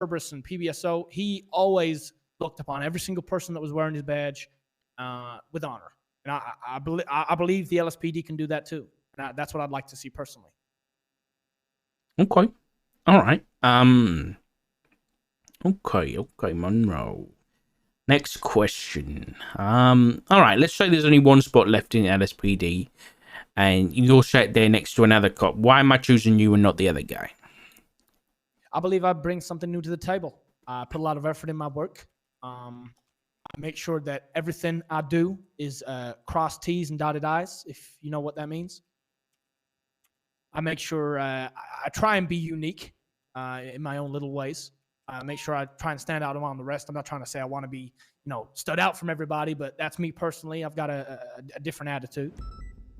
Cerberus and PBSO, he always looked upon every single person that was wearing his badge with honor. And I believe the LSPD can do that too. And that's what I'd like to see personally. Okay. All right. Okay, Monroe. Next question. All right, let's say there's only one spot left in LSPD and you're sat there next to another cop. Why am I choosing you and not the other guy? I believe I bring something new to the table. I put a lot of effort in my work. I make sure that everything I do is cross T's and dotted I's, if you know what that means. I make sure I try and be unique in my own little ways. Make sure I try and stand out among the rest. I'm not trying to say I want to be, stood out from everybody, but that's me personally. I've got a different attitude.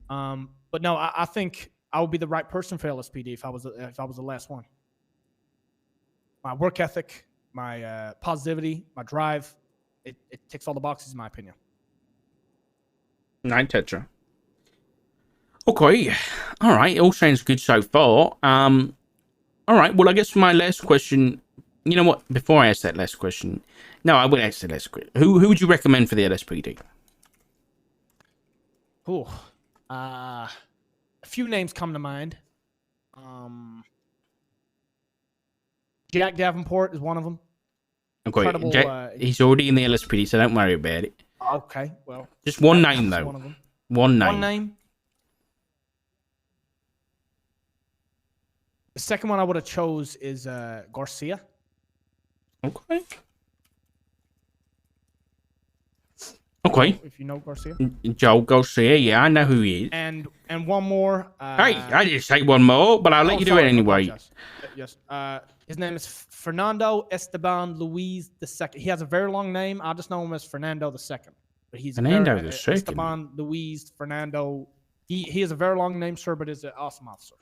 But no, I think I would be the right person for LSPD if I was the last one. My work ethic, my positivity, my drive, it ticks all the boxes in my opinion. Nine tetra. Okay. All right. All sounds good so far. All right. Well, I guess my last question. You know what? Before I ask that last question, no, I would ask the last question. Who would you recommend for the LSPD? A few names come to mind. Jack Davenport is one of them. Okay, he's already in the LSPD, so don't worry about it. Okay, well, just one name though. One of them. One name. The second one I would have chose is Garcia. Okay. Okay. If you know Garcia. Joe Garcia, yeah, I know who he is. And one more. Hey, I didn't say one more, but I'll let you do it anyway. Yes. His name is Fernando Esteban Luis II. He has a very long name. I just know him as Fernando II. But he's Fernando II. Esteban Luis Fernando. He has a very long name, sir, but is an awesome officer.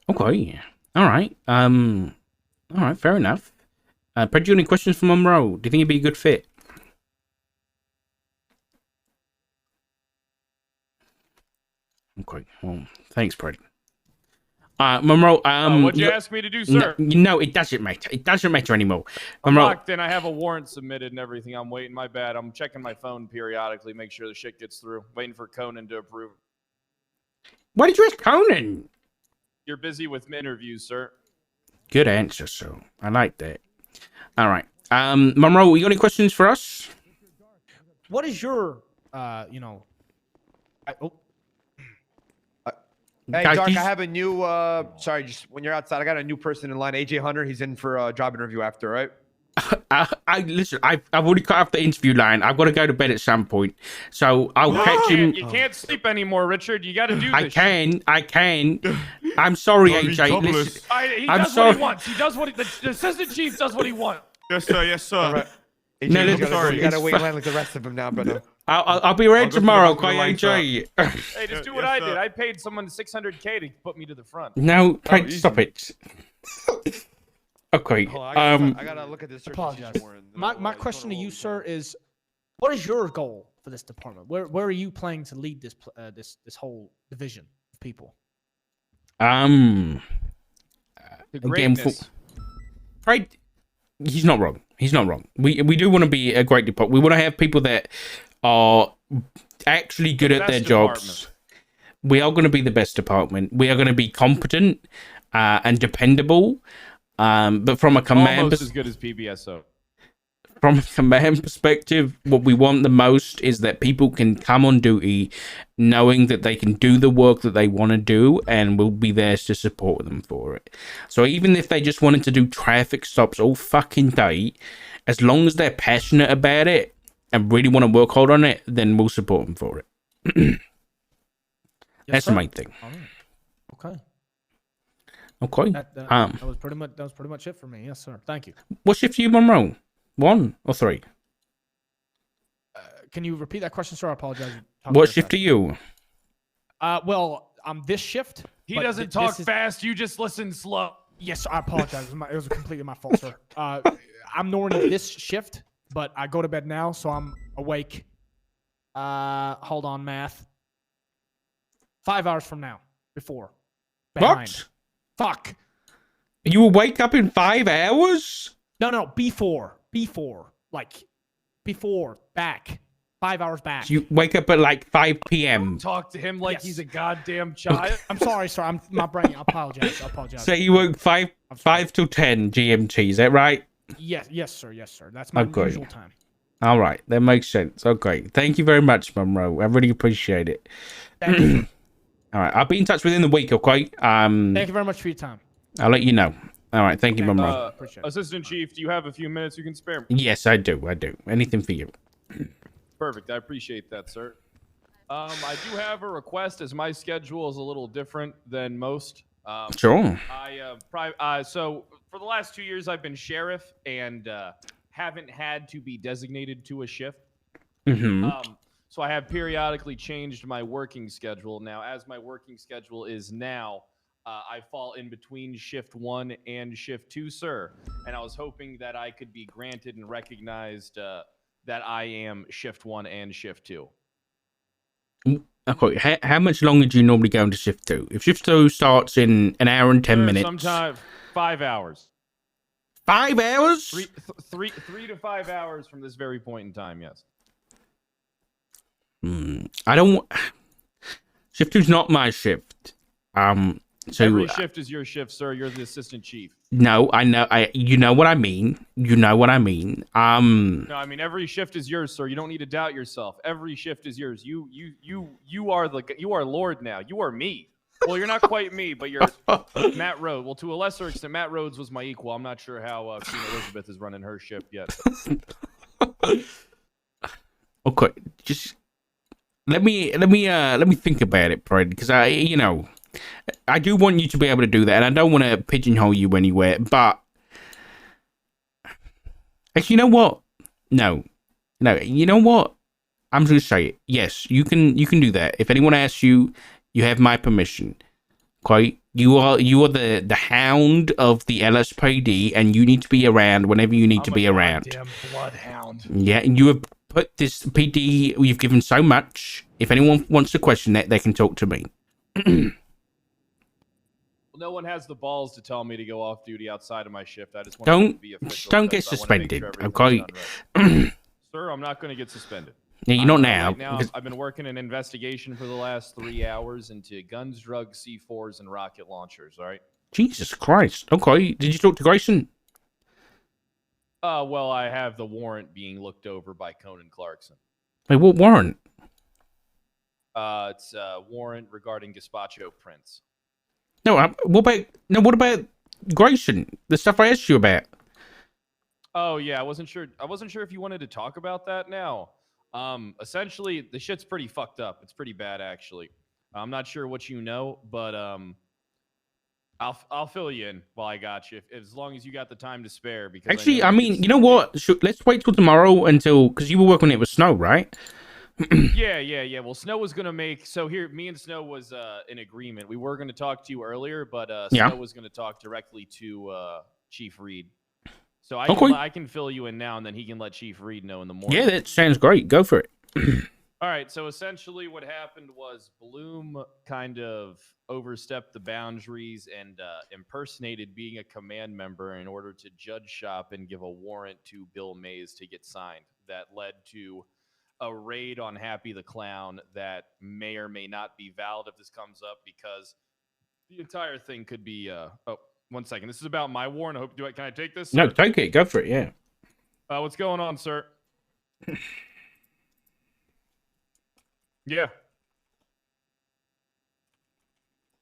Okay. All right. All right. Fair enough. Brad, do you have any questions for Monroe? Do you think he'd be a good fit? Okay. Well, thanks, Brad. Monroe. What'd you ask me to do, sir? No, it doesn't matter. It doesn't matter anymore. I'm locked in. I have a warrant submitted and everything. I'm waiting. My bad. I'm checking my phone periodically, make sure the shit gets through. Waiting for Conan to approve. Why did you ask Conan? You're busy with interviews, sir. Good answer, sir. I like that. All right. Monroe, you got any questions for us? What is your, Hey, Dark, I have a new, sorry, just when you're outside, I got a new person in line, AJ Hunter. He's in for a job interview after, right? Listen, I've already cut off the interview line. I've got to go to bed at some point. So I'll catch him. You can't sleep anymore, Richard. You got to do this. I can. I'm sorry, AJ. Listen, he does what he wants. He does what the assistant chief does what he wants. Yes, sir. Yes, sir. Right. AJ, No, you gotta wait in line like the rest of them now, brother. I'll be ready tomorrow, okay, AJ? Hey, just do what I did. I paid someone $600K to put me to the front. No, stop it. Okay. I gotta look at this. Apologize. My question to you, sir, is what is your goal for this department? Where are you planning to lead this whole division of people? The greatness. Right. He's not wrong. We do want to be a great department. We want to have people that are actually good at their jobs. We are going to be the best department. We are going to be competent and dependable. But from a command almost as good as PBSO. From a command perspective, what we want the most is that people can come on duty knowing that they can do the work that they want to do, and we'll be there to support them for it. So even if they just wanted to do traffic stops all fucking day, as long as they're passionate about it and really want to work hard on it, then we'll support them for it. That's the main thing. Okay. Okay. That was pretty much it for me. Yes, sir. Thank you. What shift are you, Monroe? 1 or 3? Can you repeat that question, sir? I apologize. What shift are you? Well, I'm this shift. He doesn't talk fast. You just listen slow. Yes, I apologize. It was completely my fault, sir. I'm normally this shift, but I go to bed now, so I'm awake. Hold on, math. 5 hours from now. Before. Behind. What? Fuck. You will wake up in 5 hours? No, before, like before, back, 5 hours back. So you wake up at like 5 p.m. Talk to him like Yes. he's a goddamn child. I'm sorry, sir. I'm my brain. I apologize. So you work 5 till 10 GMT, is that right? Yes, sir. That's my Okay. usual time. All right, that makes sense. Okay, thank you very much, Monroe. I really appreciate it. Thank you. All right, I'll be in touch within the week, okay? Thank you very much for your time. I'll let you know. All right, thank you, Monroe. Appreciate it. Assistant Chief, do you have a few minutes you can spare me? Yes, I do. Anything for you. Perfect. I appreciate that, sir. I do have a request, as my schedule is a little different than most. Sure. So for the last 2 years, I've been sheriff and haven't had to be designated to a shift. Mm-hmm. So I have periodically changed my working schedule. Now, as my working schedule is now, I fall in between shift 1 and shift 2, sir. And I was hoping that I could be granted and recognized that I am shift 1 and shift 2. Okay, how much longer do you normally go into shift 2? If shift 2 starts in an hour and 10 minutes. Sometimes 5 hours. 5 hours? Three to 5 hours from this very point in time, yes. I don't. Shift 2's not my shift. So Every shift is your shift, sir. You're the assistant chief. No, I know. You know what I mean. No, I mean every shift is yours, sir. You don't need to doubt yourself. Every shift is yours. You are Lord now. You are me. Well, you're not quite me, but you're Matt Rhodes. Well, to a lesser extent, Matt Rhodes was my equal. I'm not sure how Queen Elizabeth is running her ship yet. Okay, just let me think about it, Fred, because I do want you to be able to do that, and I don't want to pigeonhole you anywhere. But actually, you know what? No, you know what? I'm just gonna say it. Yes, you can do that. If anyone asks you, you have my permission. Okay, you are the hound of the LSPD, and you need to be around whenever you need to be around. Damn bloodhound. Yeah, and you have put this PD. You've given so much. If anyone wants to question that, they can talk to me. No one has the balls to tell me to go off duty outside of my shift. I just want to be official. Don't get suspended, okay? Sir, I'm not going to get suspended. Yeah, you're not now. Right now, I've been working an investigation for the last 3 hours into guns, drugs, C4s, and rocket launchers. All right. Jesus Christ. Okay. Did you talk to Grayson? Well, I have the warrant being looked over by Conan Clarkson. Wait, what warrant? It's a warrant regarding gazpacho prints. No, what about Grayson? The stuff I asked you about. Oh yeah, I wasn't sure if you wanted to talk about that now. Essentially, the shit's pretty fucked up. It's pretty bad, actually. I'm not sure what you know, but I'll fill you in while I got you, as long as you got the time to spare. Because actually, I mean, you know what? Let's wait till tomorrow because you were working it with Snow, right? Yeah. Well, Snow was gonna make me and Snow was in agreement. We were gonna talk to you earlier, but Snow was gonna talk directly to Chief Reed. So I can fill you in now, and then he can let Chief Reed know in the morning. Yeah, that sounds great. Go for it. All right. So essentially, what happened was Bloom kind of overstepped the boundaries and impersonated being a command member in order to judge shop and give a warrant to Bill Mays to get signed. That led to a raid on Happy the Clown that may or may not be valid if this comes up, because the entire thing could be. Oh, 1 second. This is about my warrant. Can I take this? Sir? No, take it. Go for it. Yeah. What's going on, sir? Yeah.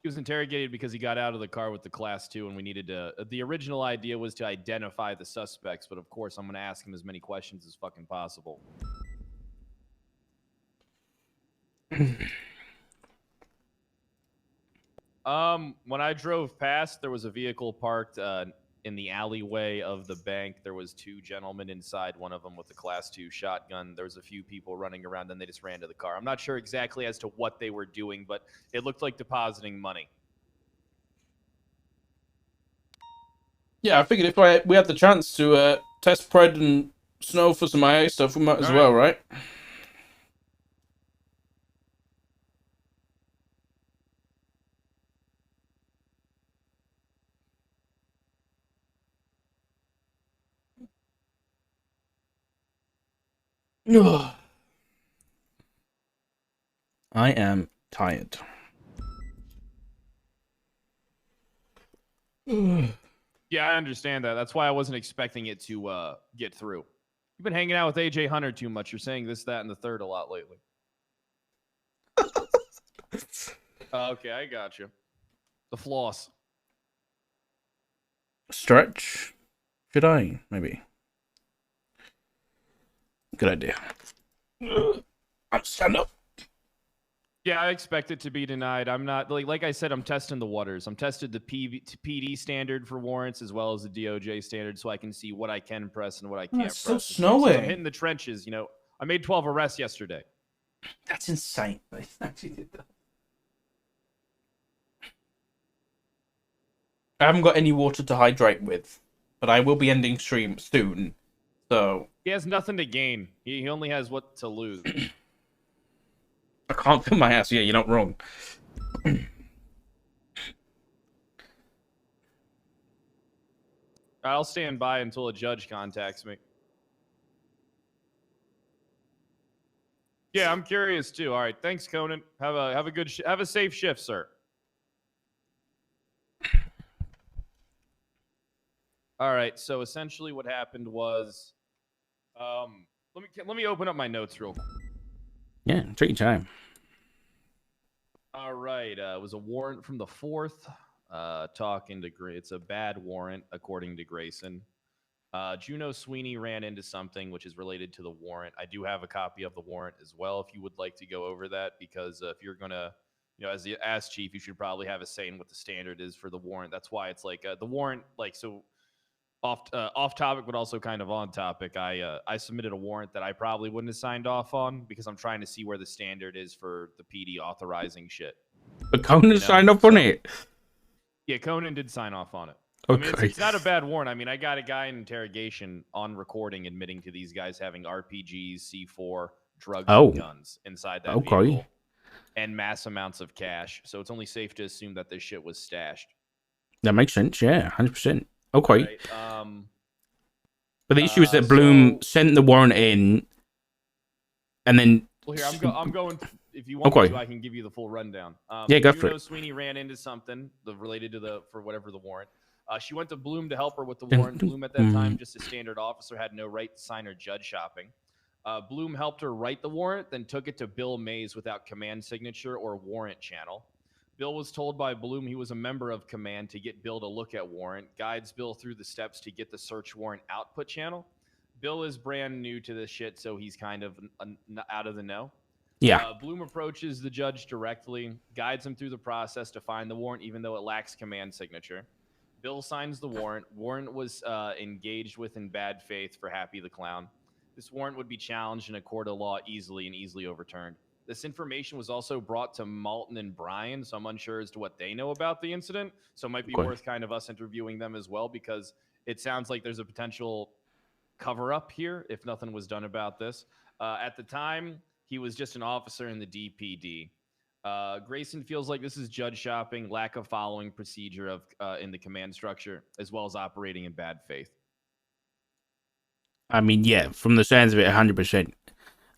He was interrogated because he got out of the car with the class 2, and we needed to. The original idea was to identify the suspects, but of course, I'm going to ask him as many questions as fucking possible. When I drove past, there was a vehicle parked in the alleyway of the bank. There was 2 gentlemen inside, one of them with a class 2 shotgun. There was a few people running around, and they just ran to the car. I'm not sure exactly as to what they were doing, but it looked like depositing money. Yeah, I figured if we had the chance to test Pred and Snow for some IA stuff, we might as well, right? I am tired. Yeah, I understand that. That's why I wasn't expecting it to get through. You've been hanging out with AJ Hunter too much. You're saying this, that, and the third a lot lately. Okay, I got you. The floss. Stretch? Should I? Maybe. Good idea. I'll stand up. Yeah, I expect it to be denied. I'm not like I said. I'm testing the waters. I'm tested the PD standard for warrants as well as the DOJ standard, so I can see what I can press and what I can't it's still press. snowing. I'm hitting the trenches. You know, I made 12 arrests yesterday. That's insane. I actually did that. I haven't got any water to hydrate with, but I will be ending stream soon. So He has nothing to gain. He only has what to lose. I can't feel my ass. Yeah, you're not wrong. I'll stand by until a judge contacts me. Yeah, I'm curious too. All right, thanks, Conan. Have a good have a safe shift, sir. All right. So essentially, what happened was, let me open up my notes real quick. Yeah, take your time. All right. It was a warrant from the 4th. Talking to it's a bad warrant, according to Grayson. Juno Sweeney ran into something which is related to the warrant. I do have a copy of the warrant as well if you would like to go over that, because if you're going to, you know, as the chief, you should probably have a say in what the standard is for the warrant. That's why it's like the warrant, like, so off topic, but also kind of on topic. I submitted a warrant that I probably wouldn't have signed off on because I'm trying to see where the standard is for the PD authorizing shit. But Conan signed up on it. Yeah, Conan did sign off on it. Okay. I mean, it's not a bad warrant. I mean, I got a guy in interrogation on recording admitting to these guys having RPGs, C4, drugs, and guns inside that vehicle, and mass amounts of cash. So it's only safe to assume that this shit was stashed. That makes sense. Yeah, 100%. Okay. Right, but the issue is that Bloom sent the warrant in, and then. Well, here I'm going. If you want me to, I can give you the full rundown. Yeah, go for it. Sweeney ran into something related to for whatever the warrant. She went to Bloom to help her with the warrant. Bloom at that time, just a standard officer, had no right to sign or judge shopping. Bloom helped her write the warrant, then took it to Bill Mays without command signature or warrant channel. Bill was told by Bloom he was a member of command to get Bill to look at warrant, guides Bill through the steps to get the search warrant output channel. Bill is brand new to this shit, so he's kind of out of the know. Yeah. Bloom approaches the judge directly, guides him through the process to find the warrant, even though it lacks command signature. Bill signs the warrant. Warrant was engaged with in bad faith for Happy the Clown. This warrant would be challenged in a court of law easily overturned. This information was also brought to Malton and Brian, so I'm unsure as to what they know about the incident. So it might be worth kind of us interviewing them as well, because it sounds like there's a potential cover-up here if nothing was done about this. At the time, he was just an officer in the DPD. Grayson feels like this is judge shopping, lack of following procedure of in the command structure, as well as operating in bad faith. I mean, yeah, from the sounds of it, 100%. I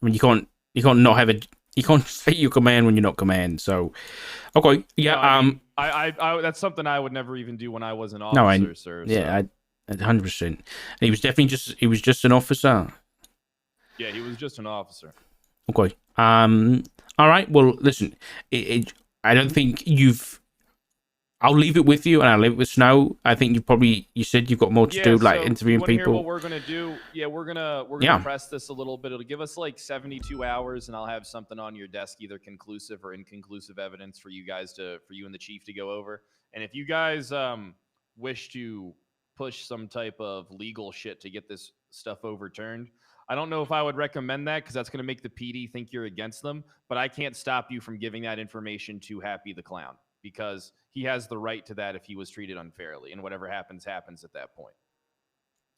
mean, you can't not have you can't say you command when you're not command. So, okay, yeah. No, I that's something I would never even do when I was an officer, sir. Yeah, 100%. He was definitely just an officer. Yeah, he was just an officer. Okay. All right. Well, listen. I don't think you've. I'll leave it with you, and I'll leave it with Snow. I think you said you've got more to do, like interviewing people. Hear what we're gonna do? Yeah, we're gonna press this a little bit. It'll give us like 72 hours, and I'll have something on your desk, either conclusive or inconclusive evidence for you and the chief to go over. And if you guys wish to push some type of legal shit to get this stuff overturned, I don't know if I would recommend that, because that's going to make the PD think you're against them. But I can't stop you from giving that information to Happy the Clown, because he has the right to that if he was treated unfairly, and whatever happens at that point.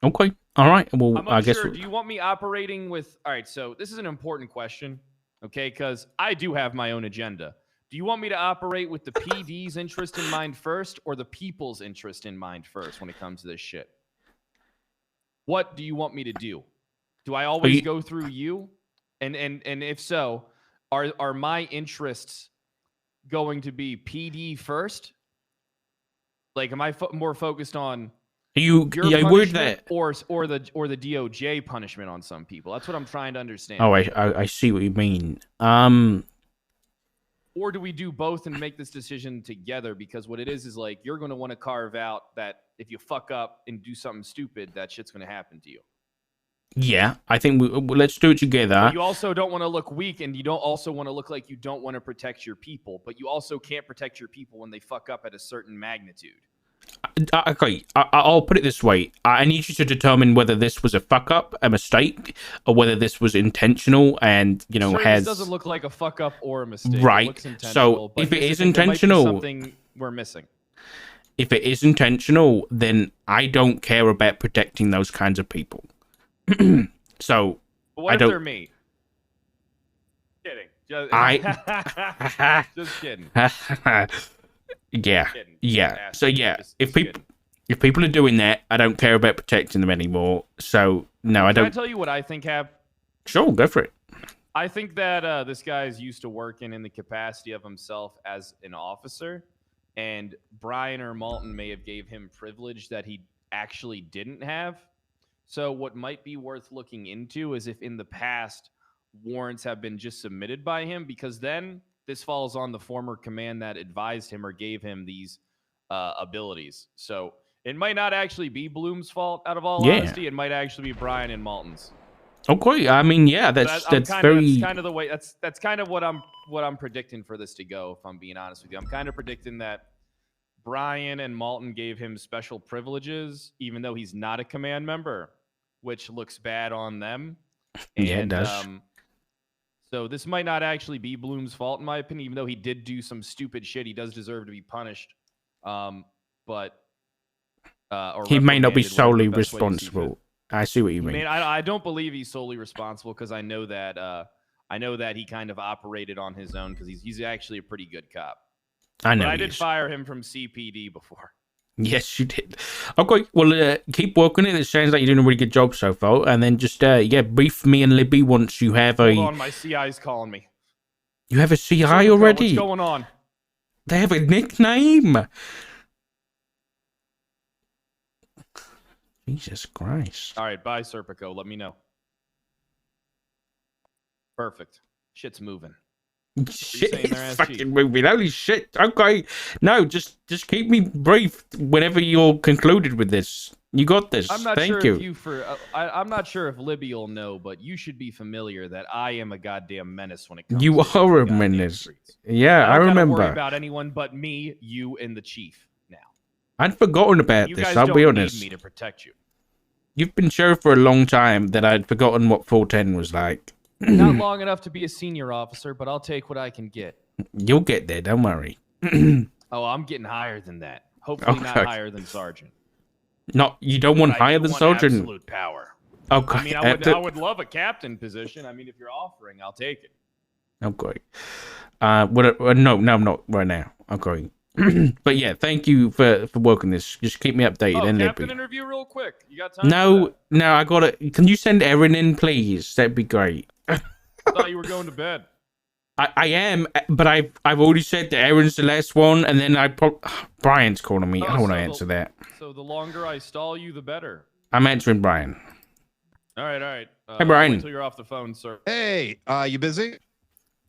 Okay. All right. Well, I guess. Do you want me operating with? All right. So this is an important question, okay? Because I do have my own agenda. Do you want me to operate with the PD's interest in mind first, or the people's interest in mind first when it comes to this shit? What do you want me to do? Do I always go through you? And if so, are my interests going to be PD first? Like, am I more focused on You, your yeah, word punishment that. or the DOJ punishment on some people? That's what I'm trying to understand. Oh, I see what you mean. Or do we do both and make this decision together? Because what it is like you're going to want to carve out that if you fuck up and do something stupid, that shit's going to happen to you. Yeah, I think let's do it together. But you also don't want to look weak, and you don't also want to look like you don't want to protect your people. But you also can't protect your people when they fuck up at a certain magnitude. Okay, I'll put it this way. I need you to determine whether this was a fuck up, a mistake, or whether this was intentional and, you know, This doesn't look like a fuck up or a mistake. Right. It looks intentional, So but if it is there might be intentional, something we're missing. if it is intentional, then I don't care about protecting those kinds of people. So But what I if don't. they're me? Kidding. Just kidding. Yeah, Kidding. yeah. So yeah, Just if kidding. people are doing that, I don't care about protecting them anymore. So no, I Can I don't. tell you what I think happened? Sure, go for it. I think that this guy is used to working in the capacity of himself as an officer, and Brian or Malton may have gave him privilege that he actually didn't have. So what might be worth looking into is if in the past warrants have been just submitted by him, because then this falls on the former command that advised him or gave him these abilities. So it might not actually be Bloom's fault, out of all honesty. It might actually be Brian and Malton's. Okay, I mean, yeah, that's That's very. kind of the way. That's kind of what I'm predicting for this to go. If I'm being honest with you, I'm kind of predicting that Brian and Malton gave him special privileges, even though he's not a command member, which looks bad on them. And, Yeah, it does. So this might not actually be Bloom's fault, in my opinion, even though he did do some stupid shit. He does deserve to be punished. But or He may not be reprimanded, whatever solely the best way to see fit. responsible. I see what you mean. I don't believe he's solely responsible, because I know that he kind of operated on his own, because he's actually a pretty good cop. I know. But I he did is. fire him from CPD before. Yes, you did. Okay, well, keep working it. It sounds like you're doing a really good job so far. And then just, brief me and Libby once you have Hold on, my CI's calling me. You have a CI Serpico, already? What's going on? They have a nickname. Jesus Christ. All right, bye, Serpico. Let me know. Perfect. Shit's moving. Shit, saying there, it's ass fucking cheek? moving. Holy shit. Okay. No, just keep me brief whenever you're concluded with this. You got this. I'm not Thank sure you. if I'm not sure if Libby will know, but you should be familiar that I am a goddamn menace when it comes. You to are the a goddamn menace. streets. Yeah, I don't gotta remember. worry about anyone but me, you, and the chief. Now I'd forgotten about you this. guys I'll don't be need honest. me to protect you. You've been sheriff for a long time that I'd forgotten what 410 was like. Not long enough to be a senior officer, but I'll take what I can get. You'll get there. Don't worry. Oh, I'm getting higher than that. Hopefully not Okay. higher than sergeant. Not you don't want But I higher do than want sergeant. absolute power. Okay. I mean, I would love a captain position. I mean, if you're offering, I'll take it. Okay. No, I'm not right now. Okay. But yeah, thank you for working this. Just keep me updated. Oh, and captain Libby. interview real quick. You got time? for No, that? I got it. Can you send Erin in, please? That'd be great. I thought you were going to bed. I am, but I've already said that Erin's the last one, and then Brian's calling me. I don't want to answer that. So the longer I stall you, the better. I'm answering Brian. All right. Hey, Brian. Until you're off the phone, sir. Hey, you busy?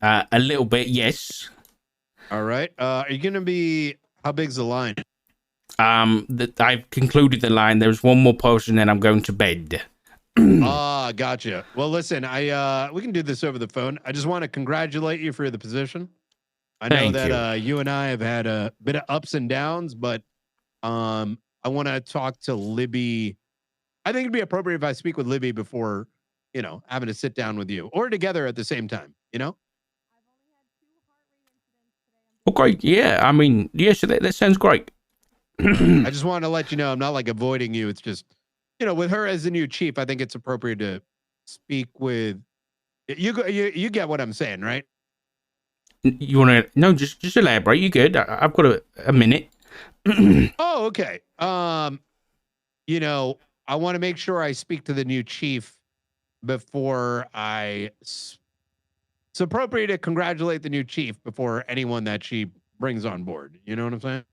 A little bit, yes. All right. Are you gonna be? How big's the line? I've concluded the line. There's one more person, then I'm going to bed. Gotcha. Well, listen, we can do this over the phone. I just want to congratulate you for the position. I know Thank that you and I have had a bit of ups and downs, but I want to talk to Libby. I think it'd be appropriate if I speak with Libby before, having to sit down with you or together at the same time, Okay, yeah. I mean, yes, that sounds great. I just want to let you know I'm not like avoiding you. It's just, with her as the new chief, I think it's appropriate to speak with you. You get what I'm saying, right? You want to? No, just elaborate. You good? I've got a minute. Oh, okay. I want to make sure I speak to the new chief before it's appropriate to congratulate the new chief before anyone that she brings on board. You know what I'm saying?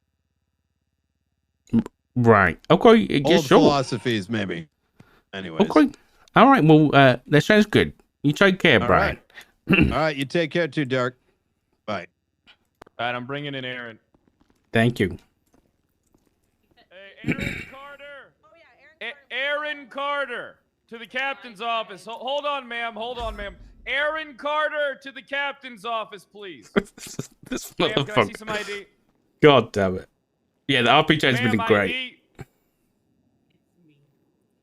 Right. Okay. Yeah, Old sure. philosophies, maybe. Anyways. Okay. All right. Well, that sounds good. You take care, All Brian. All right. You take care too, Derek. Bye. All right, I'm bringing in Aaron. Thank you. Hey, Aaron Carter. Oh yeah, Aaron Carter to the captain's office. Hold on, ma'am. Hold on, ma'am. Aaron Carter to the captain's office, please. This Ma'am, can I see motherfucker. some ID? God damn it. Yeah, the RPG's been Ma'am, great. ID.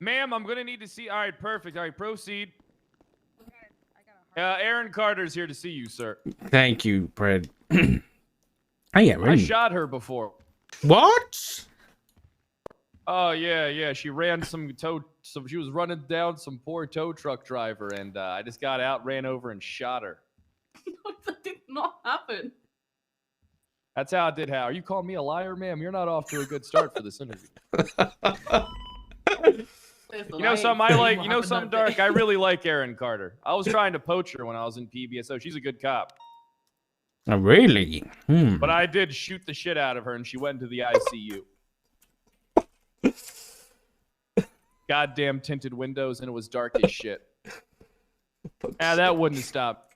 Ma'am, I'm gonna need to see. All right, perfect. All right, proceed. Aaron Carter's here to see you, sir. Thank you, Fred. Oh, yeah, I really. shot her before. What? Oh yeah. She ran she was running down some poor tow truck driver, and I just got out, ran over, and shot her. No, that did not happen. That's how it did. How are you calling me a liar, ma'am? You're not off to a good start for this interview. You know something I like. You know something, Dark. I really like Aaron Carter. I was trying to poach her when I was in PBSO. She's a good cop. Oh, really? But I did shoot the shit out of her, and she went into the ICU. Goddamn tinted windows, and it was dark as shit. That wouldn't have stopped.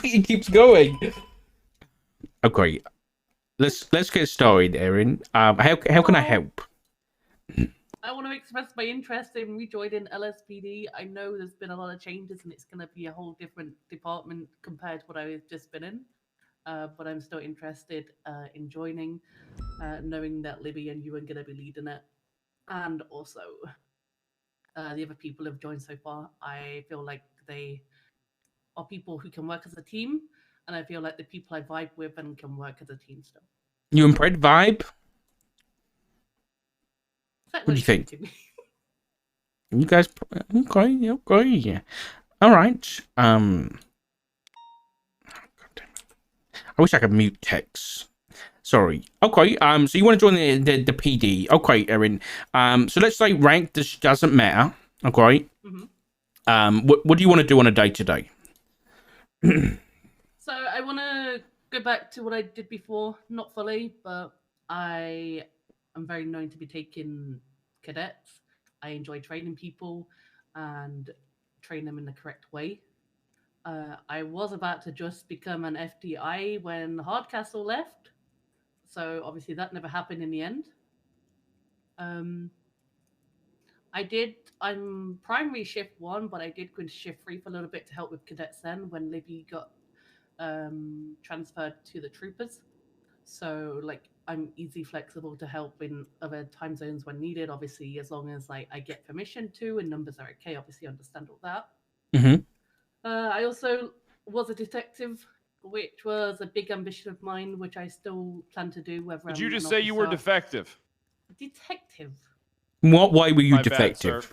He keeps going. Okay, let's get started, Erin. How can I help? I want to express my interest in rejoining LSPD. I know there's been a lot of changes, and it's going to be a whole different department compared to what I've just been in. But I'm still interested in joining, knowing that Libby and you are going to be leading it. And also, the other people who have joined so far, I feel like they are people who can work as a team, and I feel like the people I vibe with and can work as a team still. You and Fred vibe? What do you think? You guys, okay. All right. I wish I could mute text. Sorry. Okay. So you want to join the PD? Okay, Erin. So let's say rank doesn't matter. Okay. Mm-hmm. What do you want to do on a day to day? So I want to go back to what I did before, not fully, but I am very known to be taking cadets. I enjoy training people and train them in the correct way. I was about to just become an FDI when Hardcastle left, so obviously that never happened in the end. I'm primary shift 1, but I did go into shift 3 for a little bit to help with cadets then when Libby got transferred to the troopers. So like I'm easy flexible to help in other time zones when needed, obviously as long as like I get permission to and numbers are okay, obviously understand all that. Mm-hmm. I also was a detective, which was a big ambition of mine, which I still plan to do. Did you just say you were defective? Detective. What way were you My bad, defective?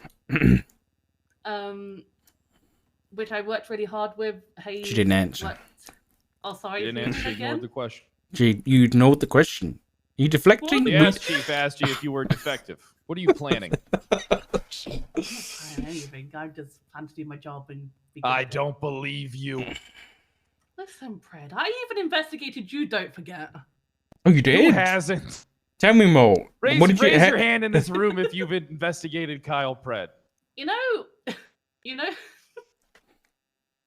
Which I worked really hard with. Hey, She didn't answer. Oh, sorry. You didn't answer. She ignored the question. You ignored the question. You deflecting? Yes, Chief asked you if you were defective. What are you planning? I'm not planning anything. I just plan to do my job and be good I at it. don't believe you. Listen, Pred, I even investigated you, don't forget. Oh, you did? Who hasn't? Tell me more. Raise, What did raise your hand in this room if you've investigated Kyle Pred. You know,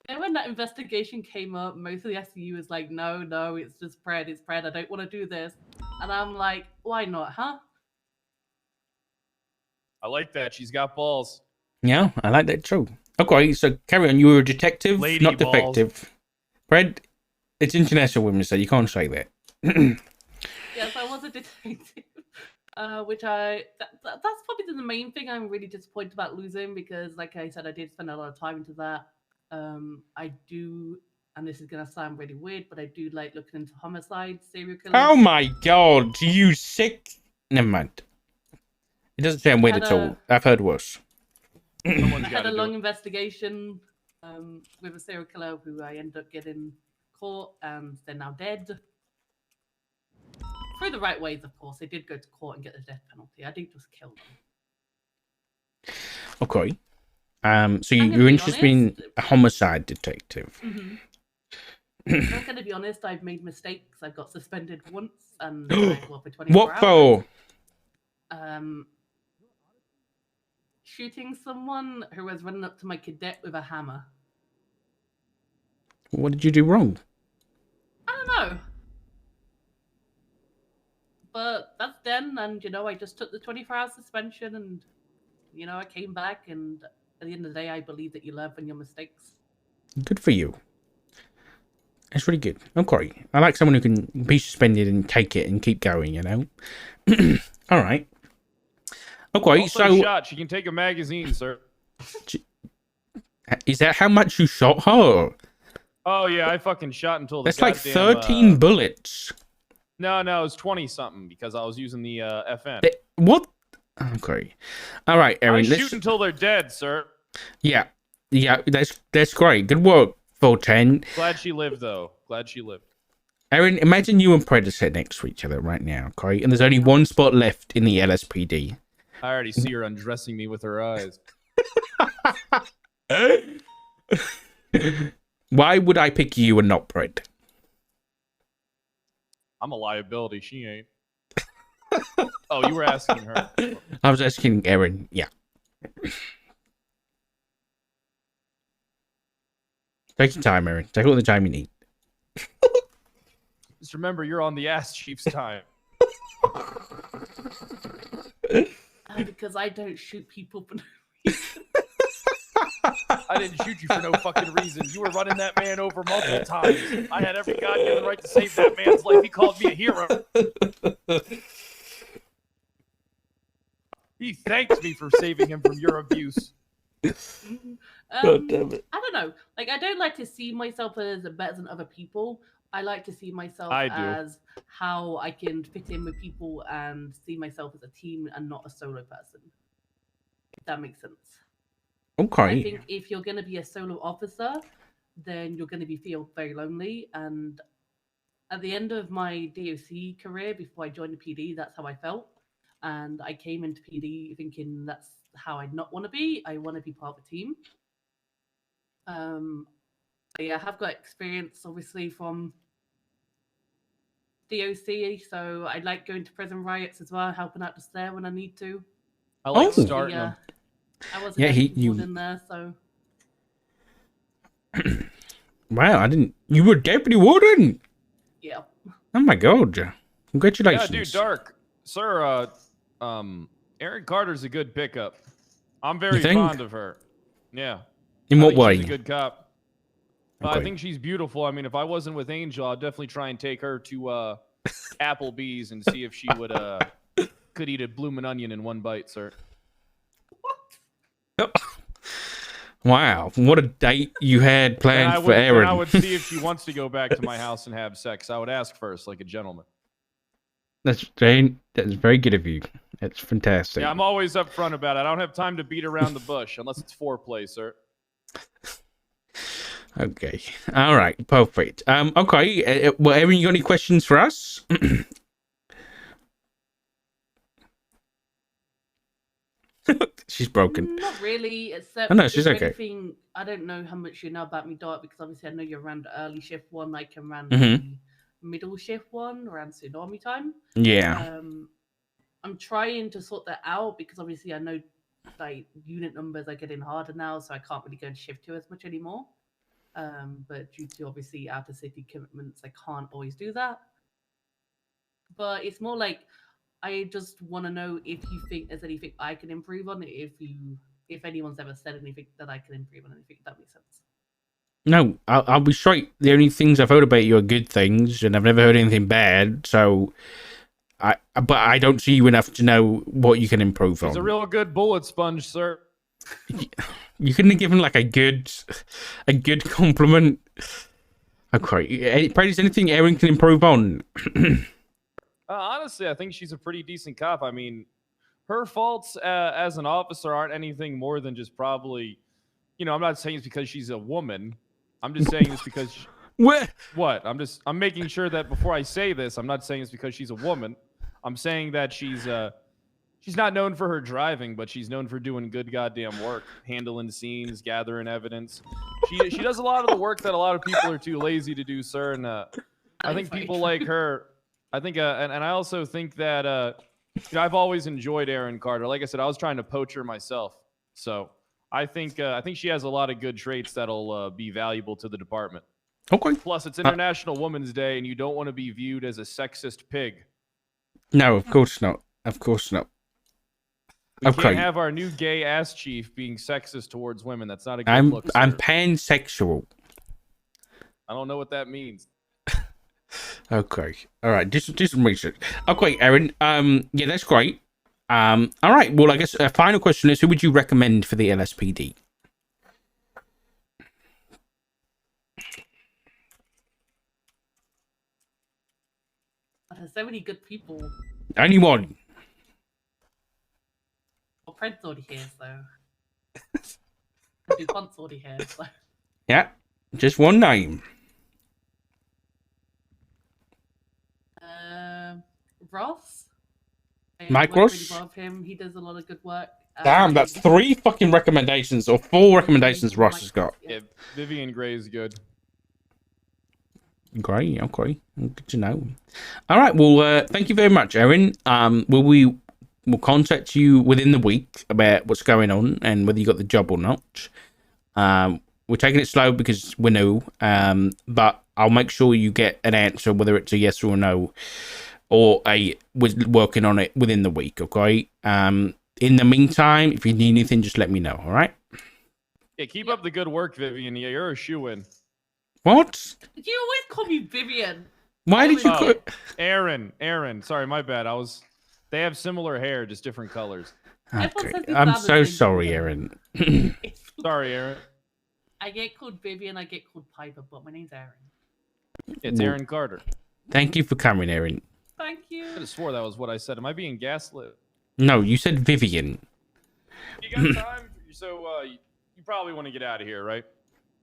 and when that investigation came up, most of the SU was like, no, it's just Pred, it's Pred, I don't want to do this. And I'm like, why not, huh? I like that. She's got balls. Yeah, I like that too. Okay, so carry on. You were a detective, Lady not balls. defective. Fred, it's International Women's Day. You can't say that. Yes, I was a detective. That's probably the main thing I'm really disappointed about losing because, like I said, I did spend a lot of time into that. I do, and this is gonna sound really weird, but I do like looking into homicide, serial killers. Oh my god, you sick. Never mind. It doesn't sound weird at all. I've heard worse. I had a long investigation with a serial killer who I ended up getting caught, and they're now dead. Through the right ways, of course. They did go to court and get the death penalty. I didn't just kill them. Okay. So I'm gonna you're be interested in honest. a homicide detective. Mhm. I'm going to be honest, I've made mistakes. I've got suspended once and for 24 What hours. for? Shooting someone who was running up to my cadet with a hammer. What did you do wrong? I don't know. But that's done, and I just took the 24-hour suspension, and I came back, and at the end of the day, I believe that you learn from your mistakes. Good for you. That's really good. Okay. I like someone who can be suspended and take it and keep going, All right. Okay, Also so shot. She can take a magazine, sir. is that how much you shot her? Oh yeah, I fucking shot until the That's like goddamn, 13 bullets. No, it was 20 something because I was using the FN. What? Okay. All right, I Aaron. shoot until they're dead, sir. Yeah. That's great. Good work, 410. Glad she lived though. Glad she lived. Aaron, imagine you and Predator next to each other right now, okay? And there's only one spot left in the LSPD. I already see her undressing me with her eyes. Why would I pick you and not Pred? I'm a liability. She ain't. Oh, you were asking her. I was asking Aaron. Yeah. Take your time, Aaron. Take all the time you need. Just remember, you're on the ass chief's time. Because I don't shoot people for no reason. I didn't shoot you for no fucking reason. You were running that man over multiple times. I had every goddamn right to save that man's life. He called me a hero. He thanks me for saving him from your abuse. God damn it. I don't know. Like, I don't like to see myself as better than other people. I like to see myself as how I can fit in with people and see myself as a team and not a solo person. If that makes sense. Okay. I think if you're going to be a solo officer, then you're going to feel very lonely. And at the end of my DOC career, before I joined the PD, that's how I felt. And I came into PD thinking that's how I not want to be. I want to be part of a team. I have got experience, obviously, from DOC, so I like going to prison riots as well, helping out just there when I need to. I like starting them. I was you in there, so. Wow, I didn't. You were deputy warden. Yeah. Oh my god! Congratulations. Yeah, dude, Dark, sir. Erin Carter's a good pickup. I'm very fond of her. Yeah. In what way? She's a good cop. Okay. I think she's beautiful. I mean, if I wasn't with Angel, I'd definitely try and take her to Applebee's and see if she would could eat a bloomin' onion in one bite, sir. Wow, what a date you had planned for Erin. I would see if she wants to go back to my house and have sex. I would ask first, like a gentleman. That's very good of you. That's fantastic. Yeah, I'm always upfront about it. I don't have time to beat around the bush unless it's foreplay, sir. Okay. All right. Perfect. Okay. Well, Erin, you got any questions for us? She's broken. Not really, except Oh, no, she's if okay. anything, I don't know how much you know about me, Dark, because obviously I know you ran the early shift one. I can run the middle shift one around tsunami time. Yeah. I'm trying to sort that out because obviously I know like unit numbers are getting harder now, so I can't really go to shift 2 as much anymore. But due to obviously outer city commitments, I can't always do that. But it's more like I just want to know if you think there's anything I can improve on. If anyone's ever said anything that I can improve on anything, if that makes sense. No, I'll be straight. The only things I've heard about you are good things, and I've never heard anything bad. So, but I don't see you enough to know what you can improve on. He's a real good bullet sponge, sir. You couldn't have given like a good compliment. Okay, is anything Erin can improve on? Honestly, I think she's a pretty decent cop. I mean, her faults as an officer aren't anything more than just probably, I'm not saying it's because she's a woman. I'm just saying it's because what? I'm making sure that before I say this, I'm not saying it's because she's a woman. I'm saying that she's she's not known for her driving, but she's known for doing good goddamn work, handling scenes, gathering evidence. She does a lot of the work that a lot of people are too lazy to do, sir. And I think people like her. I think, and I also think that I've always enjoyed Erin Carter. Like I said, I was trying to poach her myself, so I think she has a lot of good traits that'll be valuable to the department. Okay. Plus, it's International Women's Day, and you don't want to be viewed as a sexist pig. No, of course not. Of course not. We can't have our new gay ass chief being sexist towards women. That's not a good look. I'm sir. pansexual. I don't know what that means. Okay. All right. Just some research. Okay, Erin. Yeah, that's great. All right. Well, I guess a final question is: who would you recommend for the LSPD? There's so many good people. Anyone? Well, Fred's already here, so. DuPont's already here, so. Yeah. Just one name. Ross. Mike I work Ross? really well with him. He does a lot of good work. Damn, that's 3 fucking recommendations or 4 recommendations Ross has got. Yeah, Vivian Gray is good. Great. Okay. Good to know. All right. Well, thank you very much, Erin. We'll contact you within the week about what's going on and whether you got the job or not. We're taking it slow because we're new, but I'll make sure you get an answer, whether it's a yes or a no, or we're working on it within the week. Okay. In the meantime, if you need anything, just let me know. All right. Yeah, keep up the good work, Vivian. Yeah, you're a shoo-in. What? You always call me Vivian. Why did you call Aaron. Sorry, my bad. They have similar hair, just different colors. Okay. I'm so sorry, Erin. Sorry, Aaron. I get called Vivian, I get called Piper, but my name's Aaron. It's Erin Carter. Thank you for coming, Erin. Thank you. I could have swore that was what I said. Am I being gaslit? No, you said Vivian. You got time? So you probably want to get out of here, right?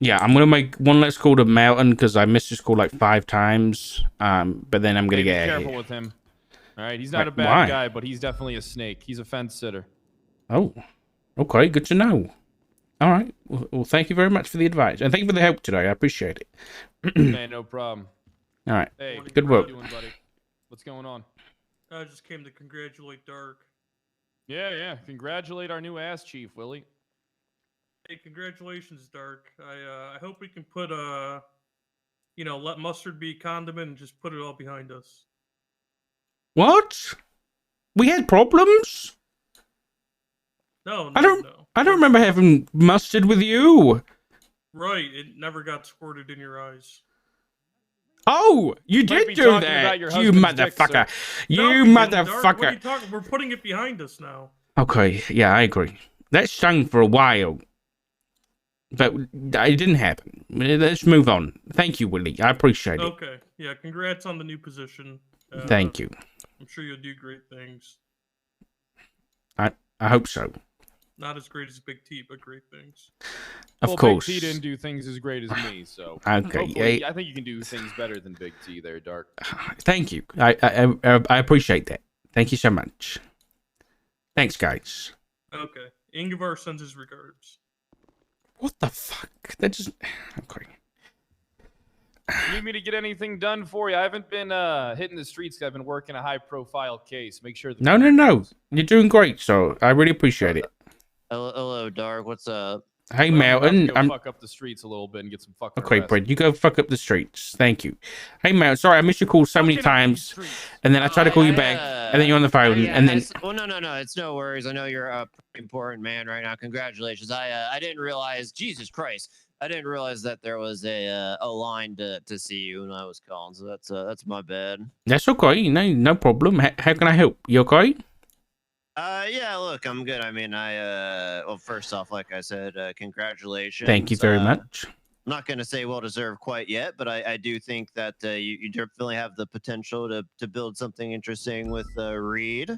Yeah, I'm gonna make one less call to Mountain because I missed his call like 5 times. But then I'm gonna Be get out of careful here. with him. All right, he's not a Why? bad guy, but he's definitely a snake. He's a fence sitter. Oh, okay, good to know. All right, well, thank you very much for the advice and thank you for the help today. I appreciate it. Man, no problem. All right, Hey, good how you work. doing, buddy? What's going on? I just came to congratulate Dark. Yeah. Congratulate our new ass chief, Willie. Hey, congratulations, Dark. I hope we can put let mustard be a condiment and just put it all behind us. What? We had problems? No, I don't remember having mustard with you. Right, it never got squirted in your eyes. Oh, you Might did be do talking that, about your you husband's dick, motherfucker. sir. You No, we didn't, Dark. What are motherfucker. you talking? We're putting it behind us now. Okay, yeah, I agree. That stung for a while, but it didn't happen. Let's move on. Thank you, Willie. I appreciate it. Okay, yeah, congrats on the new position. Thank you. I'm sure you'll do great things. I hope so. Not as great as Big T, but great things. Of Well, course. Big T didn't do things as great as me, so Okay, hopefully, yeah. I think you can do things better than Big T there, Dark. Thank you. I appreciate that. Thank you so much. Thanks, guys. Okay, Ingvar sends his regards. What the fuck? That just okay. You need me to get anything done for you? I haven't been hitting the streets 'cause I've been working a high-profile case. Make sure. No. You're doing great, so I really appreciate it. Hello, Dark. What's up? Hey, Well, I'm about to Mountain. go fuck up the streets a little bit and get some fucking. Okay, arrests. Brad, you go fuck up the streets. Thank you. Hey, Mountain. Sorry, I missed your call so many Fucking up these times, streets. and then I tried to call you back, and then you're on the phone, and then. Well, no. It's no worries. I know you're a pretty important man right now. Congratulations. I didn't realize. Jesus Christ. I didn't realize that there was a line to see you when I was calling. So that's my bad. That's okay. No problem. How can I help? You okay? Yeah. Look, I'm good. I mean, well, first off, like I said, congratulations. Thank you very much. I'm not going to say well deserved quite yet, but I do think that you definitely have the potential to build something interesting with Reed.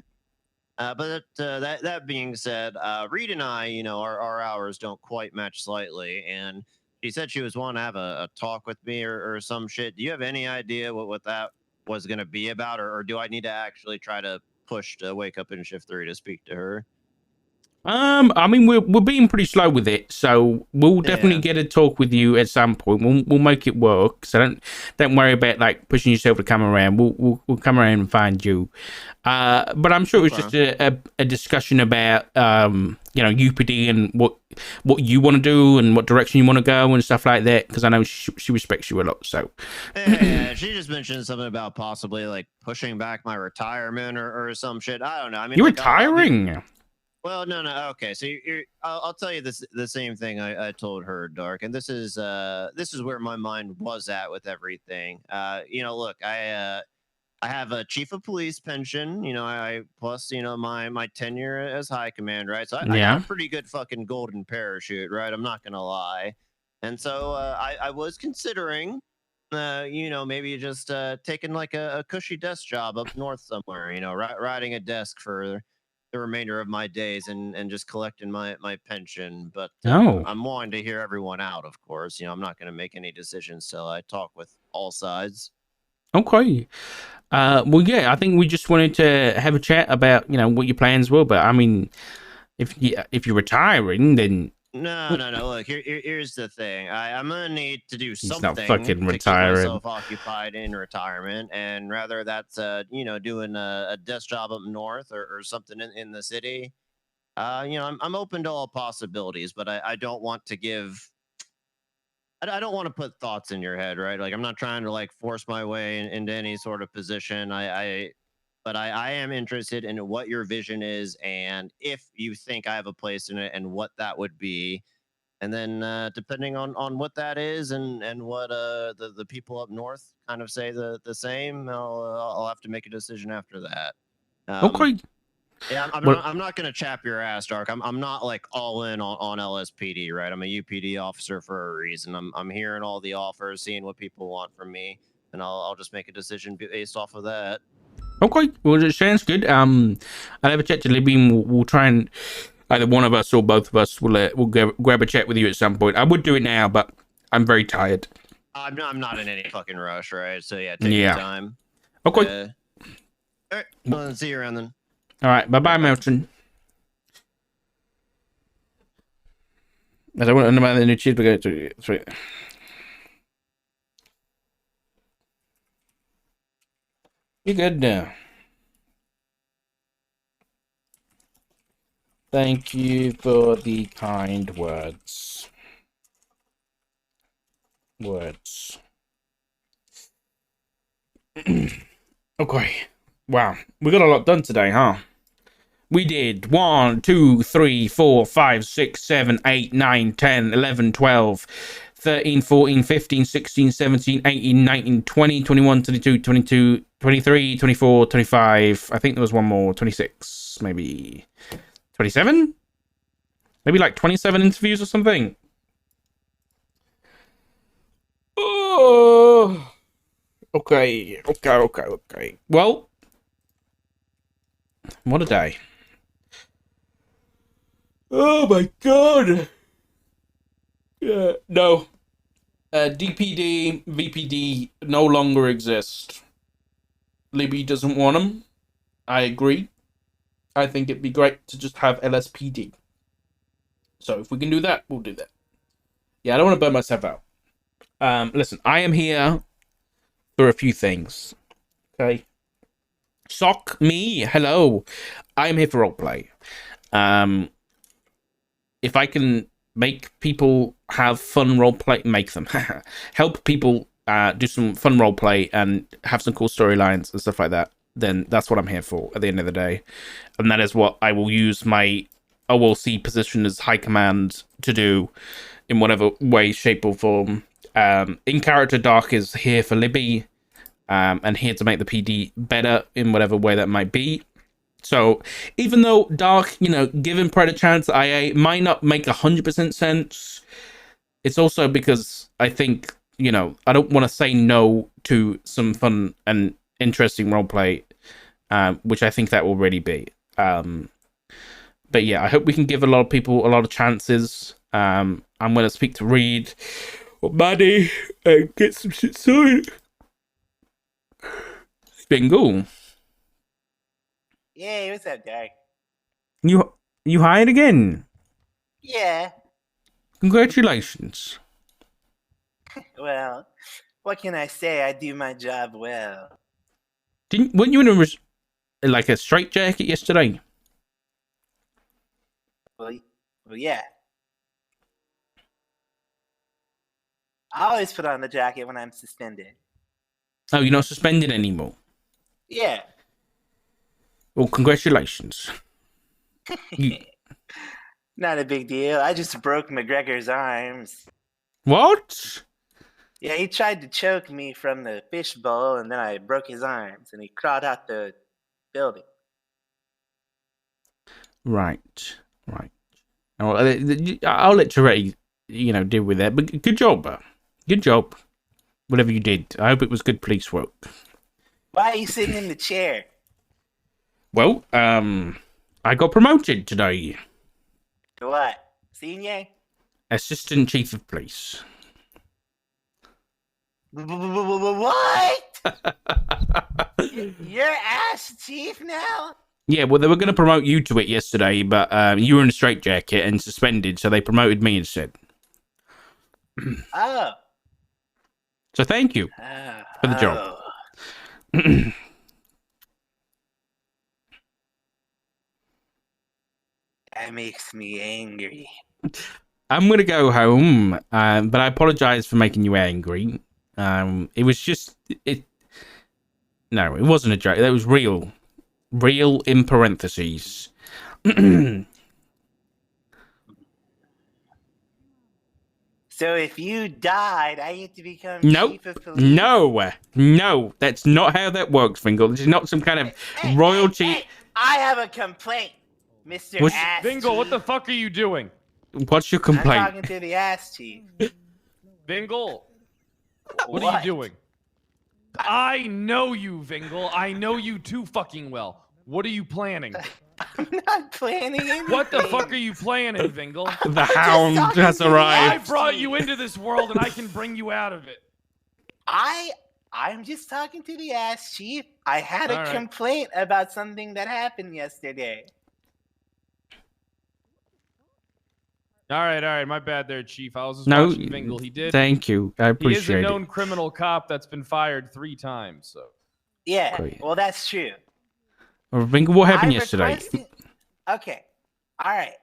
But that being said, Reed and I, our hours don't quite match slightly, and she said she was wanting to have a talk with me or some shit. Do you have any idea what that was going to be about, or do I need to actually try to push to wake up in shift 3 to speak to her. I mean, we're being pretty slow with it, so we'll definitely Yeah. get a talk with you at some point. We'll make it work. So don't worry about like pushing yourself to come around. We'll come around and find you. But I'm sure it was just a discussion about UPD and what you want to do and what direction you want to go and stuff like that. Because I know she respects you a lot. So yeah, she just mentioned something about possibly like pushing back my retirement or some shit. I don't know. I mean, you're like, retiring. Well, no. Okay, so I'll tell you the same thing I told her, Dark, and this is where my mind was at with everything. Look, I have a chief of police pension. I plus my tenure as high command, right? So I got a pretty good fucking golden parachute, right? I'm not gonna lie, and so I was considering. Maybe just taking like a cushy desk job up north somewhere. Riding a desk for the remainder of my days and just collecting my pension. But I'm wanting to hear everyone out, of course. I'm not going to make any decisions till I talk with all sides. Okay. Well, yeah, I think we just wanted to have a chat about what your plans were. But I mean, if you're retiring, then no. Look, here's the thing. I'm gonna need to do something. He's not fucking to retiring. keep myself occupied in retirement, and rather that's doing a desk job up north or something in the city. I'm open to all possibilities, but I don't want to give. I don't want to put thoughts in your head, right? Like I'm not trying to like force my way into any sort of position. But I am interested in what your vision is, and if you think I have a place in it, and what that would be, and then depending on what that is, and what the people up north kind of say the same, I'll have to make a decision after that. Okay. Yeah, I'm not gonna chap your ass, Dark. I'm not like all in on LSPD, right? I'm a UPD officer for a reason. I'm hearing all the offers, seeing what people want from me, and I'll just make a decision based off of that. Okay, well, it sounds good. I'll have a chat to Libby, and we'll try and either one of us or both of us will grab a chat with you at some point. I would do it now, but I'm very tired. I'm not in any fucking rush, right? So yeah, take your time. Okay. All right, well, see you around then. All right, bye, Melton. I don't want to know about the new cheeseburger. Sorry. You're good now. Thank you for the kind words. Okay. Wow. We got a lot done today, huh? We did 1, 2, 3, 4, 5, 6, 7, 8, 9, 10, 11, 12, 13, 14, 15, 16, 17, 18, 19, 20, 21, 22, 22, 23, 24, 25. I think there was one more. 26, maybe. 27? Maybe like 27 interviews or something. Oh. Okay. Well, what a day. Oh my god. No. DPD, VPD no longer exist. Libby doesn't want them. I agree. I think it'd be great to just have LSPD. So if we can do that, we'll do that. Yeah, I don't want to burn myself out. Listen, I am here for a few things. Okay. Sock me, hello. I am here for roleplay. If I can make people have fun roleplay, make them help people do some fun roleplay and have some cool storylines and stuff like that, then that's what I'm here for at the end of the day. And that is what I will use my OLC position as high command to do in whatever way, shape, or form. In character, Dark is here for Libby, and here to make the PD better in whatever way that might be. So even though Dark, giving Pred a chance at IA might not make 100% sense, it's also because I think, I don't want to say no to some fun and interesting roleplay, which I think that will really be. But yeah, I hope we can give a lot of people a lot of chances. I'm going to speak to Reed or Maddie and get some shit sorted. Bingo. Hey, what's up, Dark? You hired again? Yeah. Congratulations. Well, what can I say? I do my job well. Weren't you in a straitjacket yesterday? Well, yeah. I always put on the jacket when I'm suspended. Oh, you're not suspended anymore. Yeah. Well, congratulations. Not a big deal. I just broke McGregor's arms. What? Yeah, he tried to choke me from the fishbowl, and then I broke his arms, and he crawled out the building. Right. I'll let Toretti, deal with that. But good job. Good job. Whatever you did. I hope it was good police work. Why are you sitting in the chair? Well, I got promoted today. To what? Senior? Assistant Chief of Police. What? You're ass chief now? Yeah, well, they were going to promote you to it yesterday, but you were in a straitjacket and suspended, so they promoted me instead. Oh. So thank you for the job. That makes me angry. I'm going to go home, but I apologize for making you angry. It was just... No, it wasn't a joke. That was real. Real in parentheses. So if you died, I get to become Nope. chief of police? No, that's not how that works, Fingal. This is not some kind of royalty. Hey, I have a complaint, Mr. What's- Ass Bingo, Chief. what the fuck are you doing? What's your I'm complaint? talking to the ass chief. Vingle, what are What? you doing? I know you, Vingle. I know you too fucking well. What are you planning? I'm not planning anything. What the fuck are you planning, Vingle? The hound talking has to the arrived. I brought you into this world and I can bring you out of it. I'm just talking to the ass chief. I had a All right. complaint about something that happened yesterday. All right. My bad there, Chief. I was just No, watching Vingle. He did. Thank you. I He is a appreciate known it. criminal cop that's been fired 3 times. So Yeah, Great. well, that's true. Fingal, what happened I yesterday? requested- Okay, all right.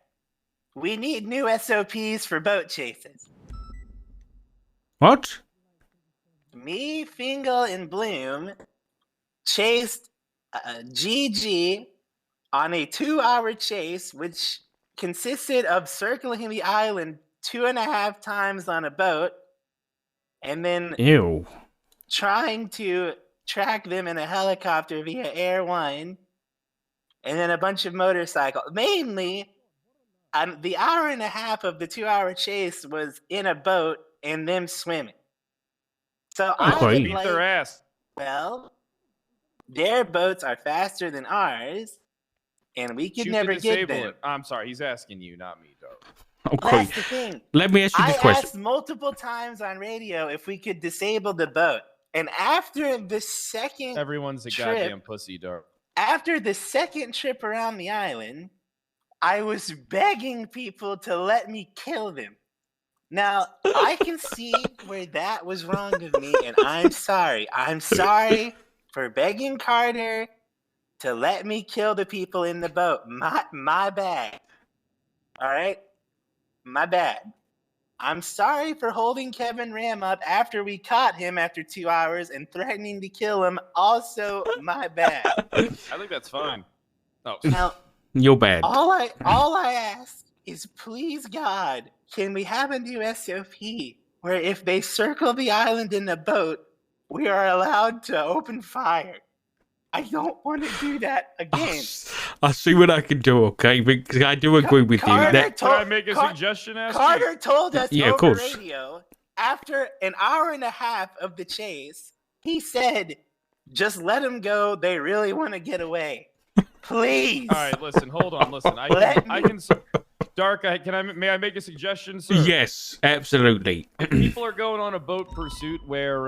We need new SOPs for boat chases. What? Me, Fingal, and Bloom chased GG on a 2-hour chase, which consisted of circling the island 2.5 times on a boat, and then Ew. trying to track them in a helicopter via Air One, and then a bunch of motorcycles. Mainly, the hour and a half of the 2-hour chase was in a boat and them swimming. So I Okay. would beat like, their ass. well, their boats are faster than ours, and we could Shoot never to get disable them. it. I'm sorry. He's asking you, not me, dog. Well, Okay. that's the thing. Let me ask you I this question. asked multiple times on radio if we could disable the boat, and after the second Everyone's a trip- goddamn pussy, dog. after the second trip around the island, I was begging people to let me kill them. Now, I can see where that was wrong of me, and I'm sorry. I'm sorry for begging Carter to let me kill the people in the boat. My bad. All right? My bad. I'm sorry for holding Kevin Ram up after we caught him after 2 hours and threatening to kill him. Also, my bad. I think that's fine. Oh, Now, You're bad. all I ask is, please, God, can we have a new SOP where if they circle the island in a boat, we are allowed to open fire? I don't want to do that again. I'll see what I can do, okay? Because I do agree with you. Carter That, can I make a suggestion, Ash? Carter told us Yeah, of over course. radio after an hour and a half of the chase, he said, just let them go. They really want to get away. Please. All right, listen, hold on, listen. I can. Dark, may I make a suggestion, sir? yes, absolutely. People are going on a boat pursuit where,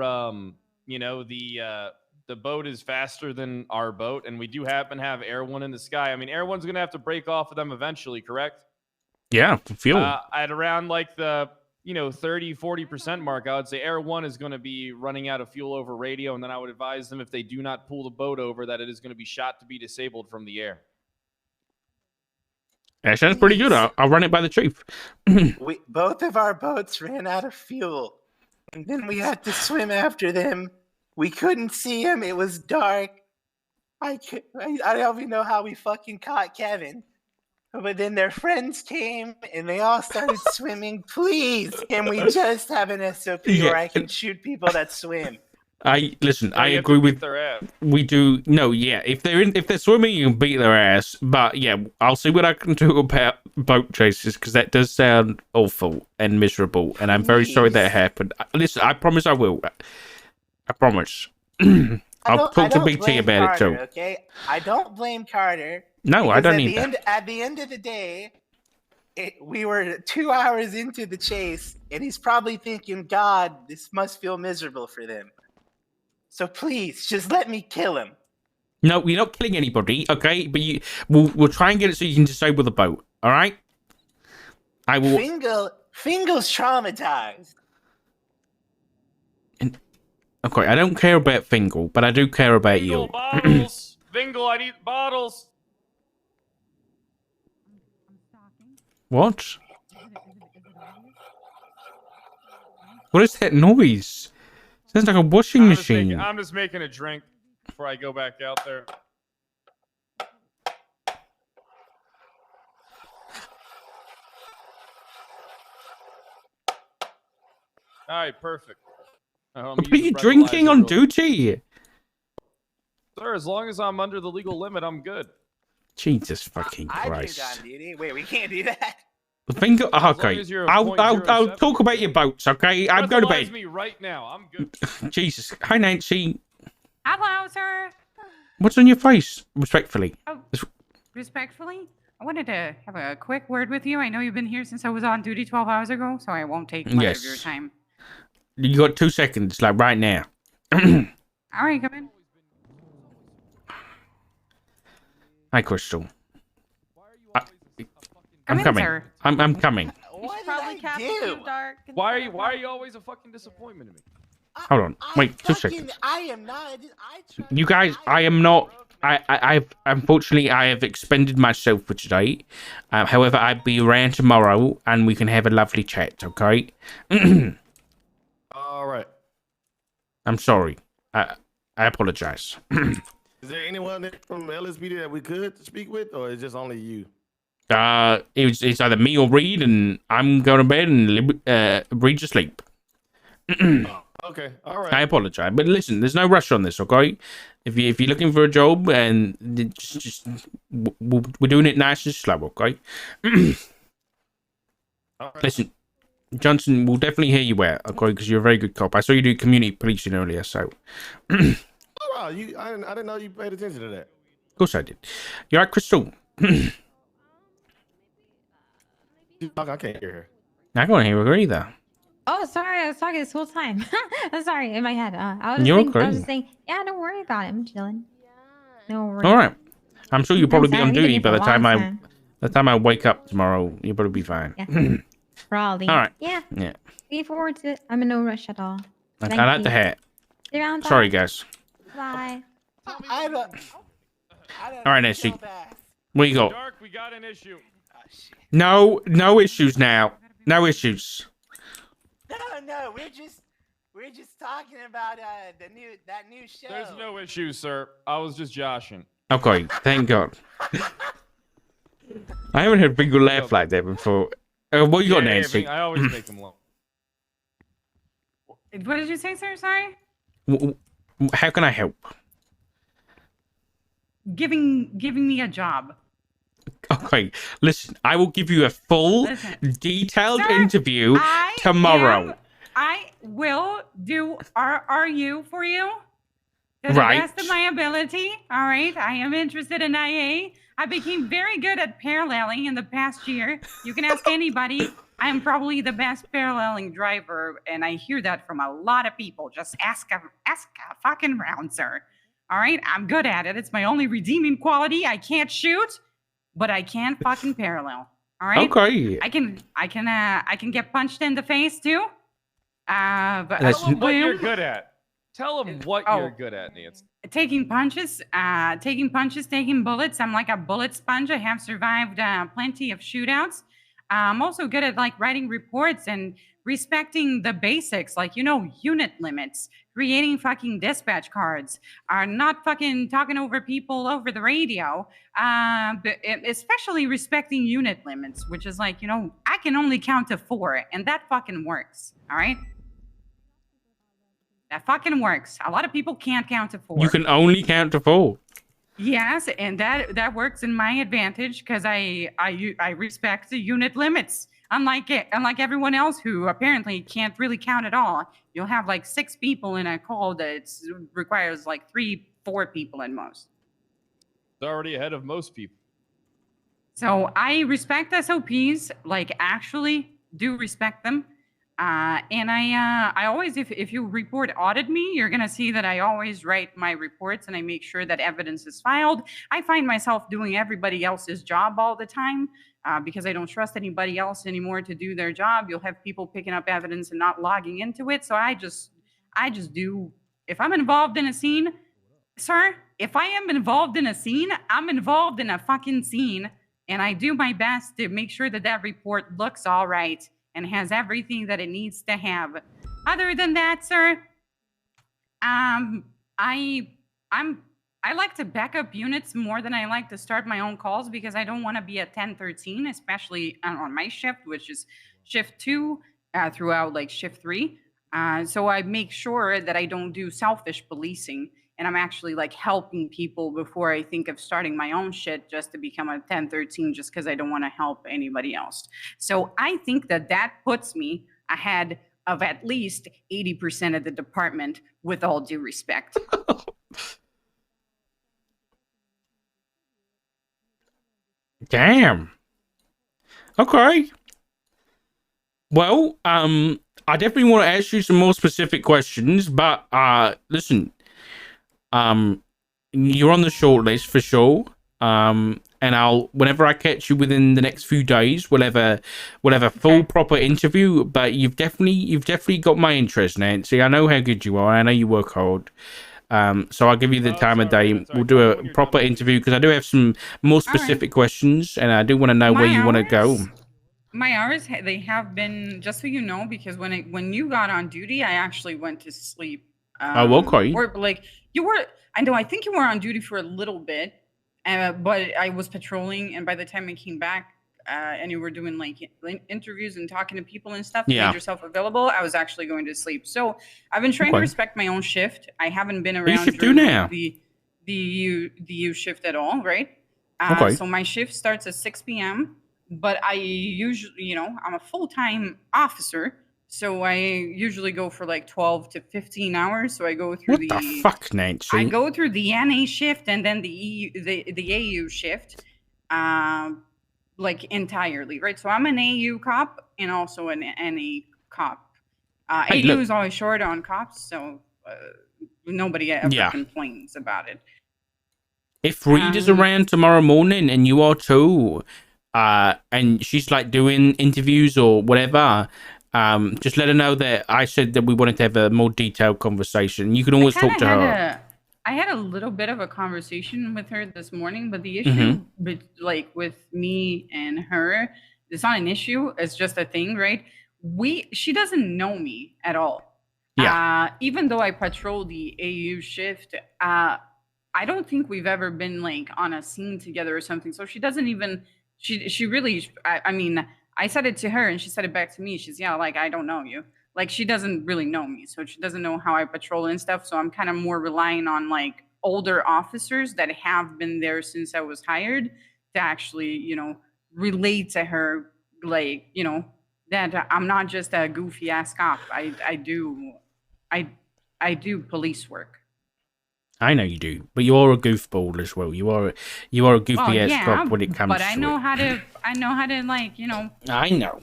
the the boat is faster than our boat, and we do happen to have Air One in the sky. I mean, Air One's going to have to break off of them eventually, correct? Yeah, for fuel. At around like the 30-40% mark, I would say Air One is going to be running out of fuel over radio, and then I would advise them if they do not pull the boat over that it is going to be shot to be disabled from the air. That sounds pretty good. I'll run it by the chief. Both of our boats ran out of fuel, and then we had to swim after them. We couldn't see him. It was dark. I don't even know how we fucking caught Kevin. But then their friends came and they all started swimming. Please, can we just have an SOP where I can shoot people that swim? I agree with. We do. No, yeah. If they're swimming, you can beat their ass. But yeah, I'll see what I can do about boat chases because that does sound awful and miserable. And I'm very sorry that happened. Listen, I promise I will. I promise. I'll talk to BT about Carter, it too. Okay, I don't blame Carter. No, I don't need that. At the end of the day, we were 2 hours into the chase, and he's probably thinking, God, this must feel miserable for them. So please, just let me kill him. No, you're not killing anybody, okay? But we'll try and get it so you can disable the boat, all right? I will. Fingal's traumatized. Okay, I don't care about Fingal, but I do care about you. Bottles! Fingal, I need bottles! What? What is that noise? Sounds like a washing machine. I'm just making a drink before I go back out there. All right, perfect. What are you drinking on duty? Sir, as long as I'm under the legal limit, I'm good. Jesus fucking Christ. I drink on duty. Wait, we can't do that. Finger. Okay, I'll talk about your boats. Okay, I'm going to bed. Me right now. I'm good. Jesus. Hi, Nancy. Hello, sir. What's on your face? Respectfully. Oh, respectfully, I wanted to have a quick word with you. I know you've been here since I was on duty 12 hours ago, so I won't take much of your time. You got 2 seconds, like right now. All right, come in. Hi, Crystal. Come in, coming. sir. I'm coming. What did I do? Why are you always a fucking disappointment to me? Hold on. Wait, 2 seconds. I am not. You guys, I am not. I've unfortunately I have expended myself for today. However, I'll be around tomorrow and we can have a lovely chat. Okay. All right. I'm sorry. I apologize. Is there anyone from LSPD that we could speak with, or is it just only you? It's either me or Reed, and I'm going to bed and Reed to sleep. Okay, all right. I apologize, but listen, there's no rush on this, okay? If you're looking for a job, and we're doing it nice and slow, okay? Right. Listen, Johnson, we'll definitely hear you out, okay? Because you're a very good cop. I saw you do community policing earlier, so. Oh, wow, I didn't know you paid attention to that. Of course I did. You all right, Crystal? I can't hear her. I can't hear her either. Oh, sorry. I was talking this whole time. I'm sorry. In my head. I was just saying, yeah, don't worry about it. I'm chilling. No worries. All right. I'm sure you'll probably be on I've been duty here by for the a time I wake up tomorrow. You'll probably be fine. Yeah. Probably. All right. Yeah. Yeah. Looking forward to it. I'm in no rush at all. I Thank like you. the hat. See you around, Sorry, bye. guys. Bye. I don't All right, Nancy. What you got? Dark, we got an issue. No issues now. No issues. No, we're just talking about that new show. There's no issue, sir. I was just joshing. Okay, thank God. I haven't heard people laugh like that before. What you got, Nancy? I always make them laugh. What did you say, sir? Sorry? How can I help? Giving me a job. Okay, listen, I will give you a full, detailed interview tomorrow. I will do RRU for you to the Right. best of my ability. All right, I am interested in IA. I became very good at paralleling in the past year. You can ask anybody. I am probably the best paralleling driver, and I hear that from a lot of people. Just ask a fucking round, sir. All right, I'm good at it. It's my only redeeming quality. I can't shoot, but I can fucking parallel. All right. Okay. I can get punched in the face too. But Tell them what you're good at. Tell them what you're good at, Nancy. Taking punches, taking bullets. I'm like a bullet sponge. I have survived plenty of shootouts. I'm also good at like writing reports and respecting the basics, like, you know, unit limits, creating fucking dispatch cards, not fucking talking over people over the radio, but especially respecting unit limits, which is like, you know, I can only count to 4 and that fucking works. All right. That fucking works. A lot of people can't count to 4. You can only count to 4. Yes, and that works in my advantage because I respect the unit limits. Unlike everyone else who apparently can't really count at all. You'll have like 6 people in a call that requires like 3-4 people at most. It's already ahead of most people. So I respect SOPs, like actually do respect them. And I always, if you report audit me, you're going to see that I always write my reports and I make sure that evidence is filed. I find myself doing everybody else's job all the time because I don't trust anybody else anymore to do their job. You'll have people picking up evidence and not logging into it. So I just do, if I'm involved in a scene, sir, if I am involved in a scene, I'm involved in a fucking scene. And I do my best to make sure that that report looks all right and has everything that it needs to have. Other than that, sir, I like to back up units more than I like to start my own calls because I don't want to be a 10-13, especially on my shift, which is shift 2 throughout like shift 3. So I make sure that I don't do selfish policing and I'm actually like helping people before I think of starting my own shit just to become a 10-13 just because I don't want to help anybody else. So I think that puts me ahead of at least 80% of the department with all due respect. Damn. Okay. Well, I definitely want to ask you some more specific questions, but listen, you're on the short list for sure. And whenever I catch you within the next few days, we'll have a full proper interview. But you've definitely got my interest, Nancy. I know how good you are. I know you work hard. So I'll give you the time of day. We'll do a proper interview because I do have some more specific questions, and I do want to know where you want to go. My hours, they have been, just so you know, because when you got on duty, I actually went to sleep. Okay. Or like you were, I think you were on duty for a little bit, but I was patrolling, and by the time I came back, and you were doing like interviews and talking to people and stuff, made yourself available, I was actually going to sleep. So I've been trying to respect my own shift. I haven't been around the EU shift at all, right? So my shift starts at 6 p.m. But I usually, I'm a full-time officer, so I usually go for like 12 to 15 hours. So I go through the fuck, Nancy? I go through the NA shift and then the AU shift, like entirely, right? So I'm an AU cop and also an NA cop. AU is always short on cops, so nobody ever complains about it. If Reed is around tomorrow morning and you are too, and she's like doing interviews or whatever, just let her know that I said that we wanted to have a more detailed conversation. You can always talk to her. I had a little bit of a conversation with her this morning, but the issue with me and her, it's not an issue. It's just a thing, right? She doesn't know me at all. Yeah. Even though I patrol the AU shift, I don't think we've ever been like on a scene together or something. So she doesn't even, she really, I mean, I said it to her and she said it back to me. She's, like, I don't know you. Like, she doesn't really know me. So she doesn't know how I patrol and stuff. So I'm kind of more relying on like older officers that have been there since I was hired to actually, relate to her, like, that I'm not just a goofy ass cop. I do police work. I know you do, but you are a goofball as well. You are a goofy ass cop when it comes to it. But I know how to like, I know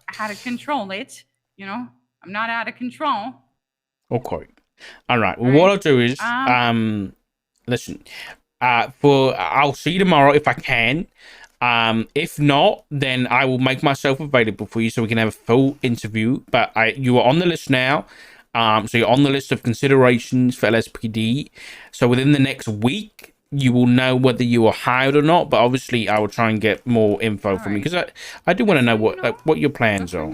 how to control it. I'm not out of control. Okay. All right. Well, what I'll do is, listen. I'll see you tomorrow if I can. If not, then I will make myself available for you so we can have a full interview. But you are on the list now. So you're on the list of considerations for LSPD. So within the next week, you will know whether you are hired or not. But obviously, I will try and get more info from you because I do want to know what your plans are.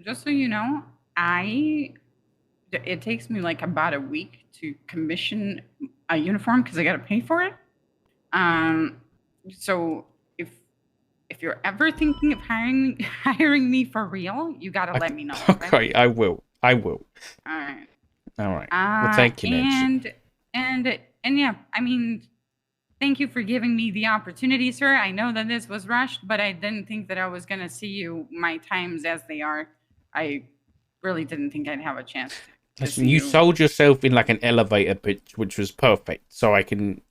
Just so you know, it takes me like about a week to commission a uniform because I got to pay for it. So if you're ever thinking of hiring me for real, you got to let me know. Okay, right? I will. All right. Well, thank you, Nancy. And yeah, I mean, thank you for giving me the opportunity, sir. I know that this was rushed, but I didn't think that I was gonna see you my times as they are. I really didn't think I'd have a chance. Listen, you sold yourself in like an elevator pitch, which was perfect. So I didn't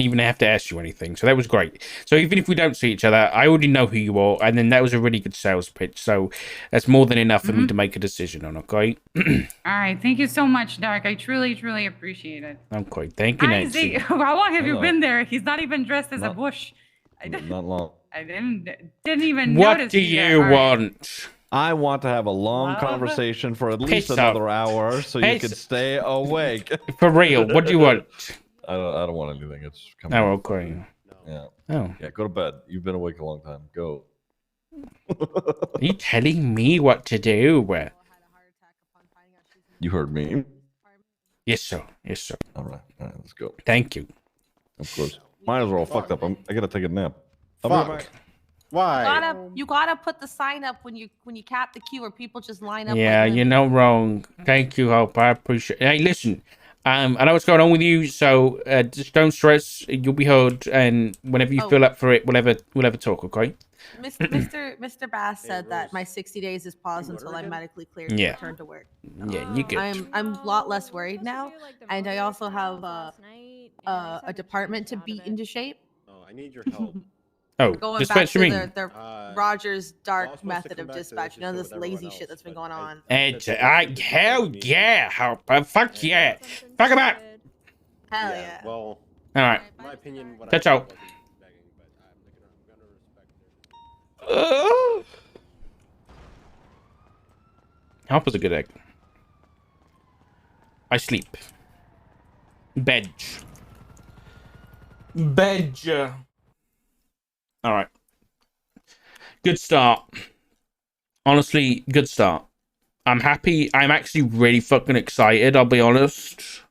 even have to ask you anything. So that was great. So even if we don't see each other, I already know who you are. And then that was a really good sales pitch. So that's more than enough for me to make a decision on, okay? All right. Thank you so much, Dark. I truly, truly appreciate it. Okay. Thank you, Nancy. How long have you been there? He's not even dressed as a bush. Not long. I didn't even what notice. Do you want? I want to have a long conversation for at least another hour so you can stay awake. For real, what do you want? I don't want anything. It's coming. Oh, okay. Yeah. Oh. Yeah, go to bed. You've been awake a long time. Go. Are you telling me what to do? You heard me. Yes, sir. Yes, sir. All right, let's go. Thank you. Of course. Mine is all fucked up. I gotta take a nap. Fuck. Why? You gotta put the sign up when you cap the queue, or people just line up. Yeah, you're not wrong. Thank you, Hope. I appreciate it. Hey, listen. I know what's going on with you, so just don't stress. You'll be heard, and whenever you feel up for it, we'll have a talk, okay? Mr. Bass said that my 60 days is paused until I'm medically cleared to return to work. Yeah, you good. I'm a lot less worried now, and I also have a department to beat into shape. Oh, I need your help. Oh, Going dispatch back me. to the Rogers Dark method of dispatch. You know, this lazy shit that's been going on. Hell yeah, Hope. Fuck yeah. Fuck him out. Hell yeah. Well, all right. in my opinion, what Catch out. Hope was a good egg. I sleep. Bed. All right. Good start. Honestly, good start. I'm happy. I'm actually really fucking excited, I'll be honest.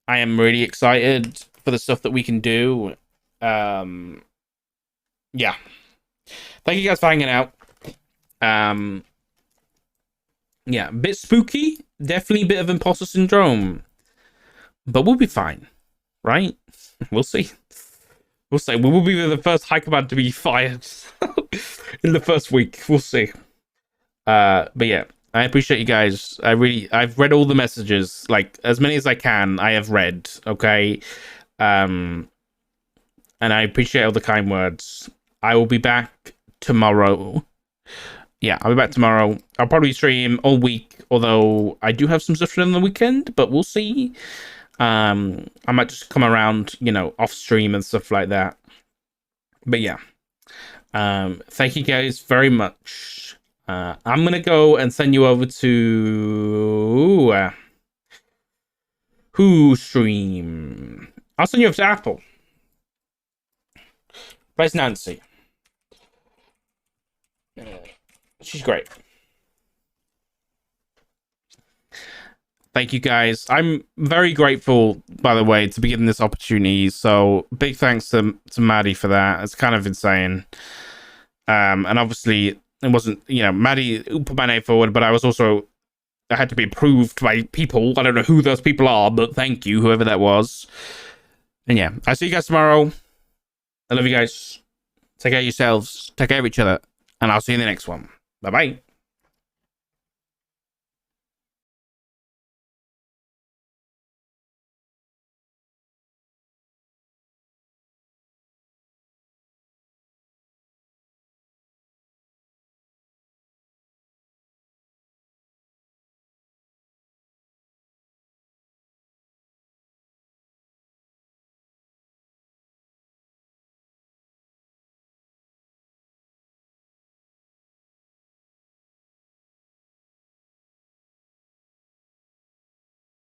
I am really excited for the stuff that we can do. Yeah. Thank you guys for hanging out. Yeah, a bit spooky. Definitely a bit of imposter syndrome. But we'll be fine. Right? We'll see. We'll see. We will be the first high command to be fired in the first week. We'll see. But yeah, I appreciate you guys. I've read all the messages, like as many as I can. I have read. Okay, and I appreciate all the kind words. I will be back tomorrow. Yeah, I'll be back tomorrow. I'll probably stream all week, although I do have some stuff on the weekend. But we'll see. I might just come around, off stream and stuff like that. But yeah, thank you guys very much. I'm gonna go and send you over to who stream. I'll send you over to Apple. Where's Nancy? She's great. Thank you guys. I'm very grateful, by the way, to be given this opportunity. So big thanks to Maddie for that. It's kind of insane. And obviously it wasn't, Maddie put my name forward, but I had to be approved by people. I don't know who those people are, but thank you, whoever that was. And yeah, I'll see you guys tomorrow. I love you guys. Take care of yourselves. Take care of each other. And I'll see you in the next one. Bye-bye.